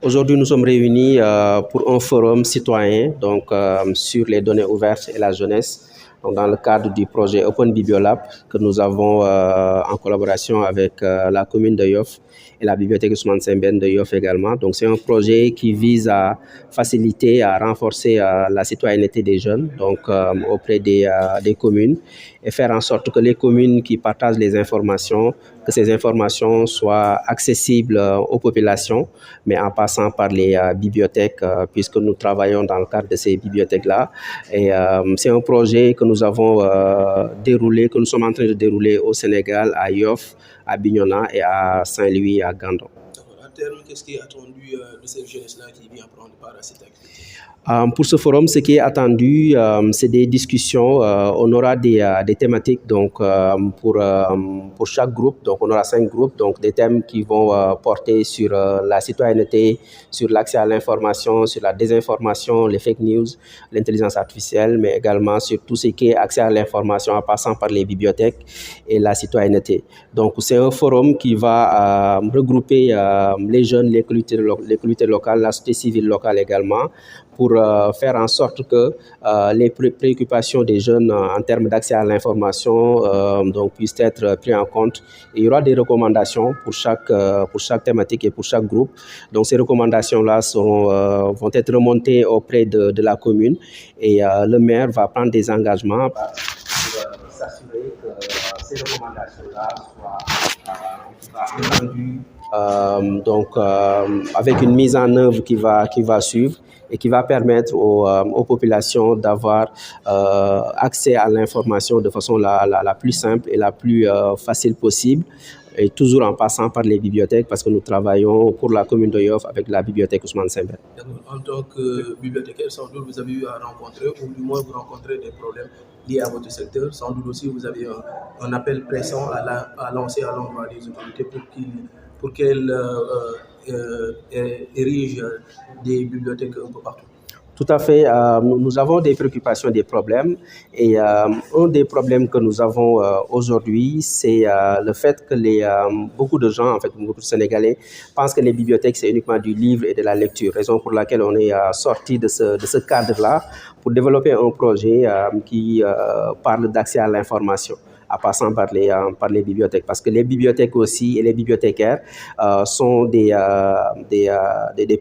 Aujourd'hui, nous sommes réunis pour un forum citoyen sur les données ouvertes et la jeunesse, donc dans le cadre du projet Open Bibliolab que nous avons en collaboration avec la commune de Yoff et la bibliothèque Ousmane Sembène de Yoff également. Donc, c'est un projet qui vise à faciliter, à renforcer la citoyenneté des jeunes auprès des communes et faire en sorte que les communes qui partagent les informations, que ces informations soient accessibles aux populations, mais en passant par les bibliothèques, puisque nous travaillons dans le cadre de ces bibliothèques-là. Et c'est un projet que nous avons déroulé, que nous sommes en train de dérouler au Sénégal, à Yoff, à Bignona et à Saint-Louis, à Gandon. En termes, qu'est-ce qui est attendu de cette jeunesse-là qui vient prendre part à cette activité? Pour ce forum, ce qui est attendu, c'est des discussions. On aura des thématiques pour chaque groupe. Donc, on aura 5 groupes, donc des thèmes qui vont porter sur la citoyenneté, sur l'accès à l'information, sur la désinformation, les fake news, l'intelligence artificielle, mais également sur tout ce qui est accès à l'information en passant par les bibliothèques et la citoyenneté. Donc, c'est un forum qui va regrouper les jeunes, les collectivités locales, la société civile locale également, pour faire en sorte que les préoccupations des jeunes en termes d'accès à l'information puissent être prises en compte. Et il y aura des recommandations pour chaque thématique et pour chaque groupe. Donc ces recommandations-là vont être remontées auprès de la commune et le maire va prendre des engagements pour s'assurer que ces recommandations-là soient entendues avec une mise en œuvre qui va suivre et qui va permettre aux populations d'avoir accès à l'information de façon la plus simple et la plus facile possible, et toujours en passant par les bibliothèques, parce que nous travaillons pour la commune de Yoff avec la bibliothèque Ousmane Sembène. En tant que bibliothécaire, sans doute vous avez eu à rencontrer, ou du moins vous rencontrez des problèmes liés à votre secteur. Sans doute aussi vous avez un appel pressant à lancer à l'endroit des autorités pour qu'elles érigent des bibliothèques un peu partout. Tout à fait. Nous avons des préoccupations, des problèmes. Et un des problèmes que nous avons aujourd'hui, c'est le fait que beaucoup de gens, en fait, beaucoup de Sénégalais, pensent que les bibliothèques, c'est uniquement du livre et de la lecture. Raison pour laquelle on est sorti de ce cadre-là pour développer un projet qui parle d'accès à l'information, en passant par les bibliothèques. Parce que les bibliothèques aussi et les bibliothécaires sont des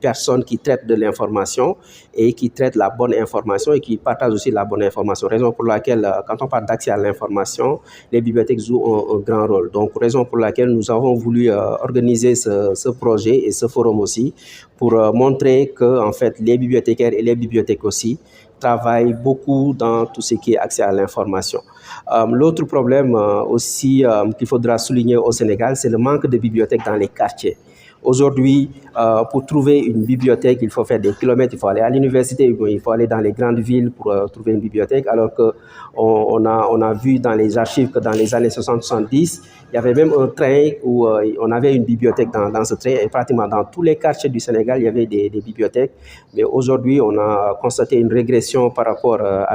personnes qui traitent de l'information et qui traitent la bonne information et qui partagent aussi la bonne information. Raison pour laquelle, quand on parle d'accès à l'information, les bibliothèques jouent un grand rôle. Donc, raison pour laquelle nous avons voulu organiser ce projet et ce forum aussi pour montrer que, en fait, les bibliothécaires et les bibliothèques aussi travaillent beaucoup dans tout ce qui est accès à l'information. L'autre problème aussi qu'il faudra souligner au Sénégal, c'est le manque de bibliothèques dans les quartiers. Aujourd'hui, pour trouver une bibliothèque, il faut faire des kilomètres, il faut aller à l'université, il faut aller dans les grandes villes pour trouver une bibliothèque, alors qu'on a vu dans les archives que dans les années 60-70, il y avait même un train où on avait une bibliothèque dans ce train, et pratiquement dans tous les quartiers du Sénégal, il y avait des bibliothèques. Mais aujourd'hui, on a constaté une régression par rapport à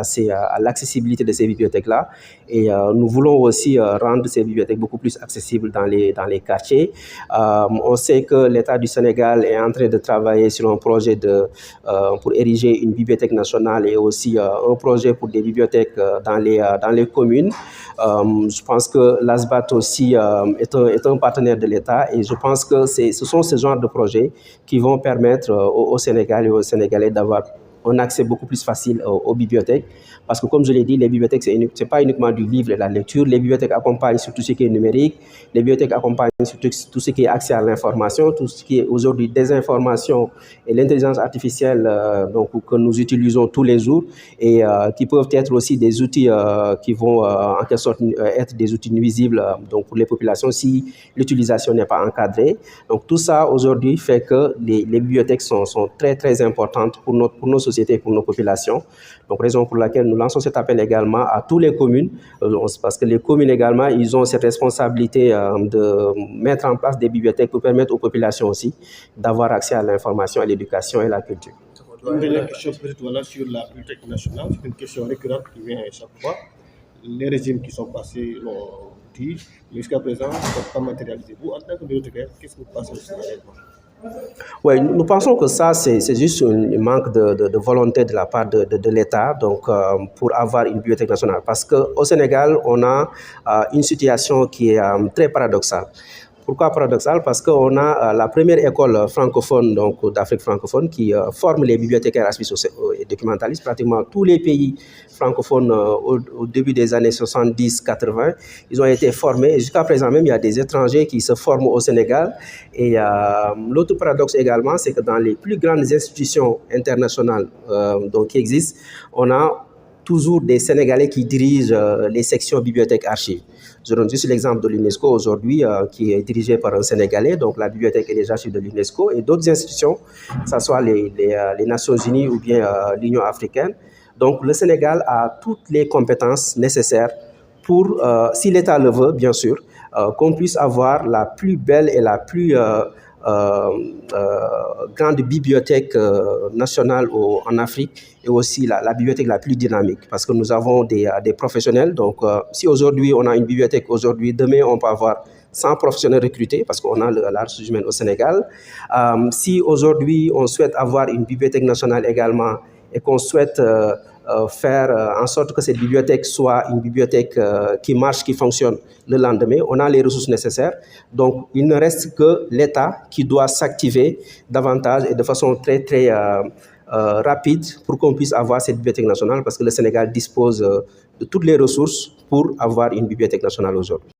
l'accessibilité de ces bibliothèques-là. Et nous voulons aussi rendre ces bibliothèques beaucoup plus accessibles dans les quartiers. On sait que l'État du Sénégal est en train de travailler sur un projet pour ériger une bibliothèque nationale et aussi un projet pour des bibliothèques dans les communes. Je pense que l'ASBAT aussi est un partenaire de l'État, et je pense que ce sont ces genres de projets qui vont permettre au Sénégal et aux Sénégalais d'avoir un accès beaucoup plus facile aux bibliothèques. Parce que, comme je l'ai dit, les bibliothèques, ce n'est pas uniquement du livre et de la lecture. Les bibliothèques accompagnent sur tout ce qui est numérique. Les bibliothèques accompagnent sur tout ce qui est accès à l'information, tout ce qui est aujourd'hui désinformation et l'intelligence artificielle que nous utilisons tous les jours, et qui peuvent être aussi des outils qui vont en quelque sorte être des outils nuisibles pour les populations si l'utilisation n'est pas encadrée. Donc tout ça aujourd'hui fait que les bibliothèques sont très très importantes pour nos sociétés, pour nos populations. Donc raison pour laquelle nous lançons cet appel également à toutes les communes, parce que les communes également, ils ont cette responsabilité de mettre en place des bibliothèques pour permettre aux populations aussi d'avoir accès à l'information, à l'éducation et à la culture. Une dernière question peut-être sur la bibliothèque nationale, c'est une question récurrente qui vient chaque fois. Les régimes qui sont passés l'ont dit, mais jusqu'à présent, ça n'a pas matérialisé. Vous, en tant que bibliothécaire, qu'est-ce que vous pensez aussi réellement? Oui, nous pensons que ça, c'est juste un manque de volonté de la part de l'État donc, pour avoir une bibliothèque nationale. Parce qu'au Sénégal, on a une situation qui est très paradoxale. Pourquoi paradoxal? Parce qu'on a la première école francophone donc d'Afrique francophone qui forme les bibliothécaires et documentalistes. Pratiquement tous les pays francophones au début des années 70-80, ils ont été formés. Et jusqu'à présent même, il y a des étrangers qui se forment au Sénégal. Et l'autre paradoxe également, c'est que dans les plus grandes institutions internationales donc, qui existent, on a toujours des Sénégalais qui dirigent les sections bibliothèques archives. Je donne juste l'exemple de l'UNESCO aujourd'hui, qui est dirigé par un Sénégalais, donc la bibliothèque et les archives de l'UNESCO, et d'autres institutions, que ce soit les Nations Unies ou bien l'Union africaine. Donc le Sénégal a toutes les compétences nécessaires pour, si l'État le veut, bien sûr, qu'on puisse avoir la plus belle et la plus grande bibliothèque nationale en Afrique et aussi la bibliothèque la plus dynamique parce que nous avons des professionnels. Donc, si aujourd'hui on a une bibliothèque, aujourd'hui, demain on peut avoir 100 professionnels recrutés parce qu'on a la ressource humaine au Sénégal. Si aujourd'hui on souhaite avoir une bibliothèque nationale également et qu'on souhaite faire en sorte que cette bibliothèque soit une bibliothèque qui marche, qui fonctionne le lendemain, on a les ressources nécessaires. Donc, il ne reste que l'État qui doit s'activer davantage et de façon très, très rapide pour qu'on puisse avoir cette bibliothèque nationale parce que le Sénégal dispose de toutes les ressources pour avoir une bibliothèque nationale aujourd'hui.